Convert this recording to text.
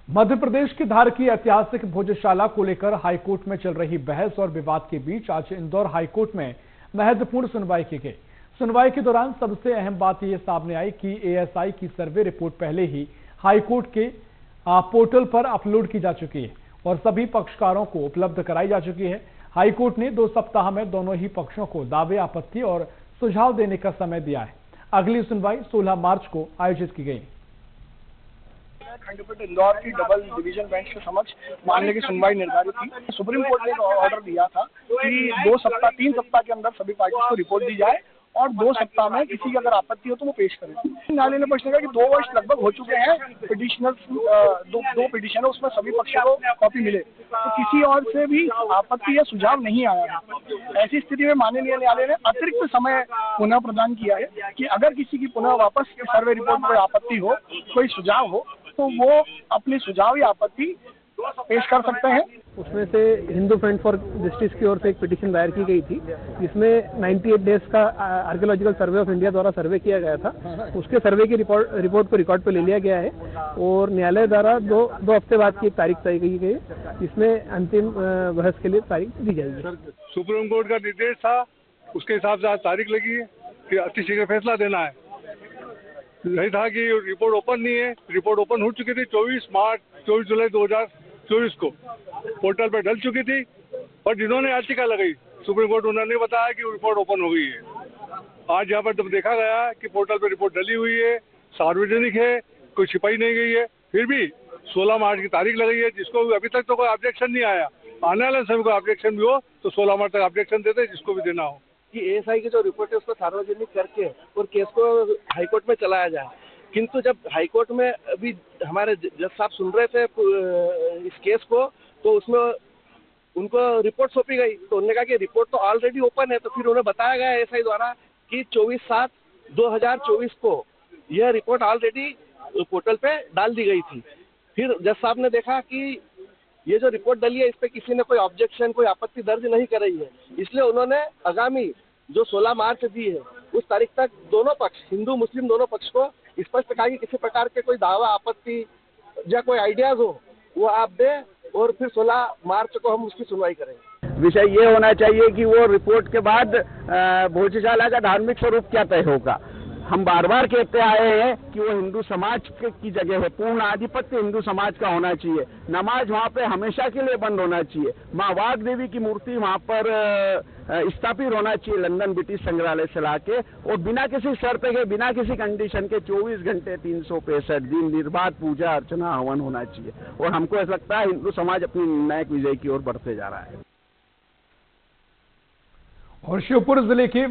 मध्य प्रदेश की धार की ऐतिहासिक भोजशाला को लेकर हाईकोर्ट में चल रही बहस और विवाद के बीच आज इंदौर हाईकोर्ट में महत्वपूर्ण सुनवाई की गई। सुनवाई के दौरान सबसे अहम बात यह सामने आई कि एएसआई की सर्वे रिपोर्ट पहले ही हाईकोर्ट के पोर्टल पर अपलोड की जा चुकी है और सभी पक्षकारों को उपलब्ध कराई जा चुकी है। हाईकोर्ट ने 2 सप्ताह में दोनों ही पक्षों को दावे, आपत्ति और सुझाव देने का समय दिया है। अगली सुनवाई 16 मार्च को आयोजित की गई। खंडपीठ इंदौर की डबल डिवीजन बेंच के समक्ष मामले की सुनवाई निर्धारित थी। सुप्रीम कोर्ट ने एक ऑर्डर दिया था कि 3 सप्ताह के अंदर सभी पार्टी को रिपोर्ट दी जाए और 2 सप्ताह में किसी की अगर आपत्ति हो तो वो पेश करें। न्यायालय ने प्रश्न किया कि 2 वर्ष लगभग हो चुके हैं, पिटिशनर्स दो पिटिशन है, उसमें सभी पक्षों को कॉपी मिले, तो किसी और से भी आपत्ति या सुझाव नहीं आया। ऐसी स्थिति में माननीय न्यायालय ने अतिरिक्त समय पुनः प्रदान किया है कि अगर किसी की पुनः वापस सर्वे रिपोर्ट में आपत्ति हो, कोई सुझाव हो, तो वो अपनी सुझाव या आपत्ति पेश कर सकते हैं। उसमें से हिंदू फ्रंट फॉर जस्टिस की ओर से एक पिटीशन दायर की गई थी, जिसमें 98 डेज का आर्कियोलॉजिकल सर्वे ऑफ इंडिया द्वारा सर्वे किया गया था। उसके सर्वे की रिपोर्ट को रिकॉर्ड पे ले लिया गया है और न्यायालय द्वारा दो हफ्ते बाद की एक तारीख तय की गई है, जिसमें अंतिम बहस के लिए तारीख दी जाएगी। सुप्रीम कोर्ट का निर्देश था, उसके हिसाब से आज तारीख लगी है कि अतिशीघ्र फैसला देना है। यही था कि रिपोर्ट ओपन नहीं है। रिपोर्ट ओपन हो चुकी थी 24 जुलाई 2024 को पोर्टल पर डल चुकी थी, और जिन्होंने याचिका लगाई सुप्रीम कोर्ट, उन्होंने बताया कि रिपोर्ट ओपन हो गई है। आज यहाँ पर जब देखा गया कि पोर्टल पर रिपोर्ट डली हुई है, सार्वजनिक है, कोई छिपाई नहीं गई है, फिर भी 16 मार्च की तारीख लगाई है, जिसको अभी तक तो कोई ऑब्जेक्शन नहीं आया। आने वाले समय को ऑब्जेक्शन भी हो तो 16 मार्च तक ऑब्जेक्शन देते, जिसको भी देना हो। कि एएसआई की जो रिपोर्ट है उसको सार्वजनिक करके और केस को हाईकोर्ट में चलाया जाए। किंतु जब हाईकोर्ट में अभी हमारे जज साहब सुन रहे थे इस केस को, तो उसमें उनको रिपोर्ट सौंपी गई, तो उन्होंने कहा कि रिपोर्ट तो ऑलरेडी ओपन है। तो फिर उन्हें बताया गया एएसआई द्वारा कि 24/7/2024 को यह रिपोर्ट ऑलरेडी पोर्टल पे डाल दी गई थी। फिर जज साहब ने देखा कि ये जो रिपोर्ट डली है, इस पे किसी ने कोई ऑब्जेक्शन, कोई आपत्ति दर्ज नहीं कराई है, इसलिए उन्होंने आगामी जो 16 मार्च दी है उस तारीख तक दोनों पक्ष, हिंदू मुस्लिम दोनों पक्ष को स्पष्ट कहा कि किसी प्रकार के कोई दावा, आपत्ति या कोई आइडियाज हो वो आप दें, और फिर 16 मार्च को हम उसकी सुनवाई करेंगे। विषय ये होना चाहिए कि वो रिपोर्ट के बाद भोजशाला का धार्मिक स्वरूप क्या तय होगा। हम बार बार कहते आए हैं कि वो हिंदू समाज की जगह है, पूर्ण आधिपत्य हिंदू समाज का होना चाहिए। नमाज वहाँ पे हमेशा के लिए बंद होना चाहिए। माँ वाघ देवी की मूर्ति वहाँ पर स्थापित होना चाहिए लंदन ब्रिटिश संग्रहालय से लाके, और बिना किसी शर्त के, बिना किसी कंडीशन के 24 घंटे 365 दिन निर्बाध पूजा अर्चना हवन होना चाहिए। और हमको ऐसा लगता है हिंदू समाज अपनी निर्णायक विजय की ओर बढ़ते जा रहा है। और श्योपुर जिले के